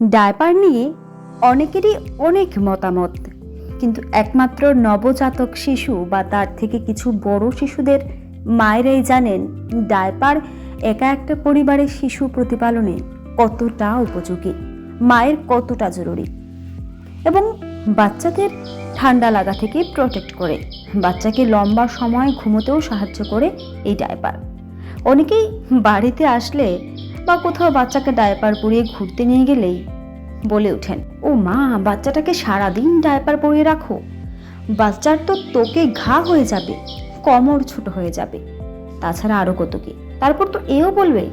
Diaper নিয়ে অনেকেরই অনেক মতামত, কিন্তু একমাত্র নবজাতক শিশু বা তার থেকে কিছু বড় শিশুদের মায়েরাই জানেন ডায়পার একা একটা পরিবারের শিশু প্রতিপালনে কতটা উপযোগী, মায়ের কতটা জরুরি এবং বাচ্চাদের ঠান্ডা লাগা থেকে প্রোটেক্ট করে, বাচ্চাকে লম্বা সময় ঘুমোতেও সাহায্য করে এই ডায়পার। অনেকেই বাড়িতে আসলে বা কোথাও বাচ্চাকে ডায়পার পরিয়ে ঘুরতে নিয়ে গেলেই বলে ওঠেন, ও মা, বাচ্চাটাকে সারাদিন ডায়পার পরিয়ে রাখো, বাচ্চার তো তোকে ঘা হয়ে যাবে, কোমর ছোট হয়ে যাবে, তাছাড়া আরও কত কি। তারপর তো এও বলবে,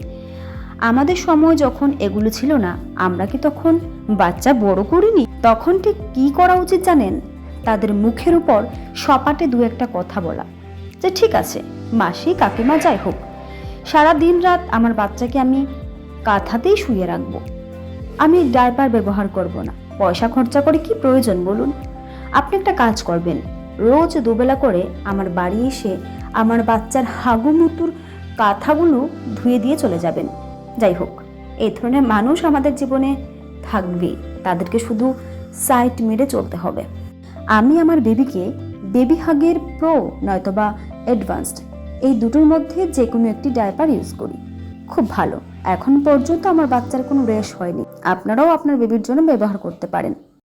আমাদের সময় যখন এগুলো ছিল না, আমরা কি তখন বাচ্চা বড় করিনি? তখন ঠিক কি করা উচিত জানেন? তাদের মুখের উপর সপাটে দু একটা কথা বলা, যে ঠিক আছে মাসি, কাকিমা, যাই হোক, সারা দিন রাত আমার বাচ্চাকে আমি কাঁথাতেই শুয়ে রাখবো, আমি ডায়পার ব্যবহার করব না, পয়সা খরচা করে কি প্রয়োজন বলুন? আপনি একটা কাজ করবেন, রোজ দুবেলা করে আমার বাড়ি এসে আমার বাচ্চার হাগুমুতুর কাঁথাগুলো ধুয়ে দিয়ে চলে যাবেন। যাই হোক, এই ধরনের মানুষ আমাদের জীবনে থাকবেই, তাদেরকে শুধু সাইড মেরে চলতে হবে। আমি আমার বেবিকে বেবি হাগের প্রো নয়তোবা অ্যাডভান্সড, এই দুটোর মধ্যে যে কোনো একটি ডায়পার ইউজ করি, খুব ভালো। এখন পর্যন্ত আমার বাচ্চার কোনো র্যাশ হয়নি। আপনারাও আপনার বেবির জন্য ব্যবহার করতে পারেন।